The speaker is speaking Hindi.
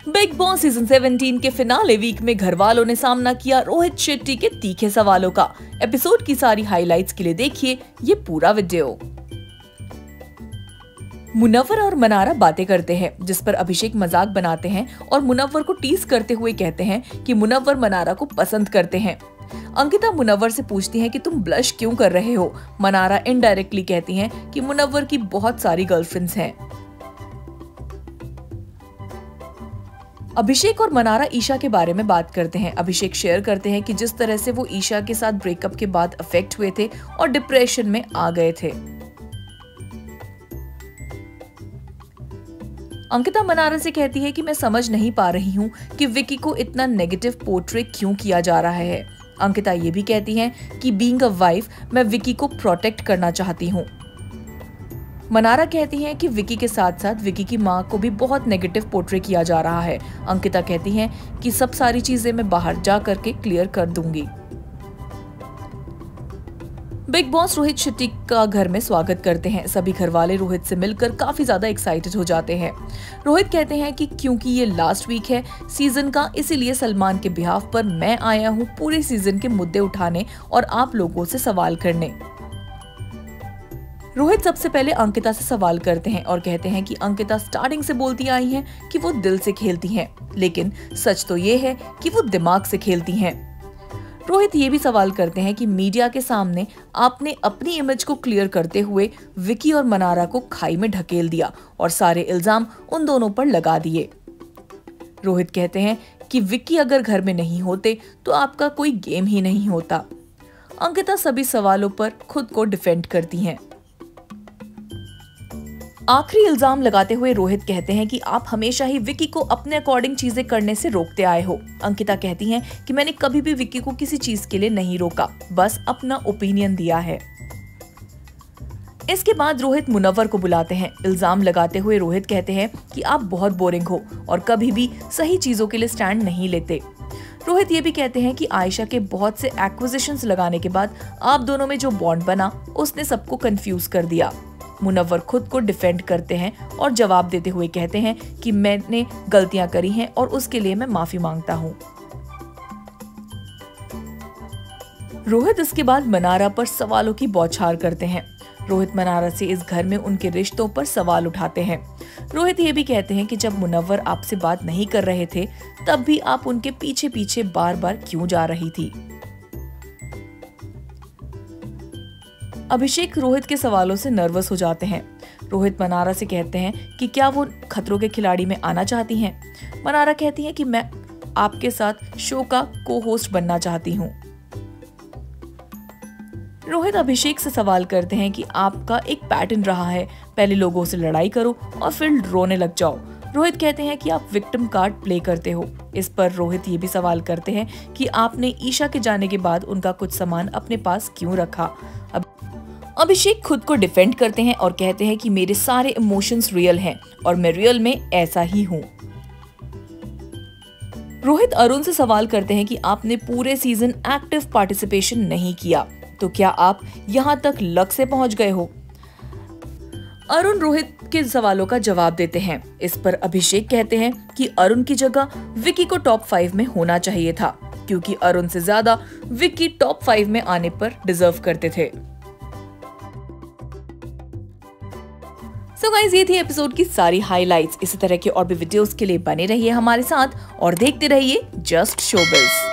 बिग बॉस सीजन 17 के फिनाले वीक में घर वालों ने सामना किया रोहित शेट्टी के तीखे सवालों का। एपिसोड की सारी हाइलाइट्स के लिए देखिए ये पूरा वीडियो। मुनव्वर और मनारा बातें करते हैं, जिस पर अभिषेक मजाक बनाते हैं और मुनव्वर को टीज करते हुए कहते हैं कि मुनव्वर मनारा को पसंद करते हैं। अंकिता मुनव्वर से पूछती हैं कि तुम ब्लश क्यों कर रहे हो। मनारा इनडायरेक्टली कहती हैं कि मुनव्वर की बहुत सारी गर्लफ्रेंड्स हैं। अभिषेक और मनारा ईशा के बारे में बात करते हैं। अभिषेक शेयर करते हैं कि जिस तरह से वो ईशा के साथ ब्रेकअप के बाद अफेक्ट हुए थे और डिप्रेशन में आ गए थे। अंकिता मनारा से कहती है कि मैं समझ नहीं पा रही हूँ कि विकी को इतना नेगेटिव पोर्ट्रे क्यों किया जा रहा है। अंकिता ये भी कहती हैं कि बीइंग अ वाइफ मैं विकी को प्रोटेक्ट करना चाहती हूँ। मनारा कहती हैं कि विकी के साथ साथ विकी की माँ को भी बहुत नेगेटिव पोर्ट्रे किया जा रहा है। अंकिता कहती हैं कि सब सारी चीजें मैं बाहर जा करके क्लियर कर दूंगी। बिग बॉस रोहित शेट्टी का घर में स्वागत करते हैं। सभी घर वाले रोहित से मिलकर काफी ज्यादा एक्साइटेड हो जाते हैं। रोहित कहते हैं कि क्योंकि ये लास्ट वीक है सीजन का, इसीलिए सलमान के बिहाफ पर मैं आया हूँ पूरे सीजन के मुद्दे उठाने और आप लोगों से सवाल करने। रोहित सबसे पहले अंकिता से सवाल करते हैं और कहते हैं कि अंकिता स्टार्टिंग से बोलती आई हैं कि वो दिल से खेलती हैं, लेकिन सच तो ये है कि वो दिमाग से खेलती हैं। रोहित ये भी सवाल करते हैं कि मीडिया के सामने आपने अपनी इमेज को क्लियर करते हुए विकी और मनारा को खाई में ढकेल दिया और सारे इल्जाम उन दोनों पर लगा दिए। रोहित कहते हैं कि विकी अगर घर में नहीं होते तो आपका कोई गेम ही नहीं होता। अंकिता सभी सवालों पर खुद को डिफेंड करती हैं। आखिरी इल्जाम लगाते हुए रोहित कहते हैं कि आप हमेशा ही विकी को अपने अकॉर्डिंग चीजें करने से रोकते आए हो। अंकिता कहती हैं कि मैंने कभी भी विकी को किसी चीज के लिए नहीं रोका, बस अपना ओपिनियन दिया है। इसके बाद रोहित मुनव्वर को बुलाते हैं। इल्जाम लगाते हुए रोहित कहते हैं कि आप बहुत बोरिंग हो और कभी भी सही चीजों के लिए स्टैंड नहीं लेते। रोहित ये भी कहते हैं कि आयशा के बहुत से एक्विजिशंस लगाने के बाद आप दोनों में जो बॉन्ड बना उसने सबको कंफ्यूज कर दिया। मुनव्वर खुद को डिफेंड करते हैं और जवाब देते हुए कहते हैं कि मैंने गलतियां करी हैं और उसके लिए मैं माफी मांगता हूं। रोहित इसके बाद मनारा पर सवालों की बौछार करते हैं। रोहित मनारा से इस घर में उनके रिश्तों पर सवाल उठाते हैं। रोहित ये भी कहते हैं कि जब मुनव्वर आपसे बात नहीं कर रहे थे तब भी आप उनके पीछे पीछे बार बार क्यों जा रही थी। अभिषेक रोहित के सवालों से नर्वस हो जाते हैं। रोहित मनारा से कहते हैं कि क्या वो खतरों के खिलाड़ी में आना चाहती हैं। मनारा कहती हैं कि मैं आपके साथ शो का को होस्ट बनना चाहती हूँ। रोहित अभिषेक से सवाल करते हैं कि आपका एक पैटर्न रहा है, पहले लोगों से लड़ाई करो और फिर रोने लग जाओ। रोहित कहते हैं कि आप विक्टिम कार्ड प्ले करते हो। इस पर रोहित ये भी सवाल करते हैं कि आपने ईशा के जाने के बाद उनका कुछ सामान अपने पास क्यों रखा। अभिषेक खुद को डिफेंड करते हैं और कहते हैं कि मेरे सारे इमोशंस रियल हैं और मैं रियल में ऐसा ही हूँ। रोहित अरुण से सवाल करते हैं कि आपने पूरे सीजन एक्टिव पार्टिसिपेशन नहीं किया, तो क्या आप यहाँ तक लक से पहुंच गए हो। अरुण रोहित के सवालों का जवाब देते हैं। इस पर अभिषेक कहते हैं कि अरुण की जगह विकी को टॉप 5 में होना चाहिए था, क्योंकि अरुण से ज्यादा विकी टॉप 5 में आने पर डिजर्व करते थे। सो गाइस, ये थी एपिसोड की सारी हाइलाइट्स। इसी तरह के और भी वीडियोस के लिए बने रहिए हमारे साथ और देखते रहिए जस्ट शोबिज़।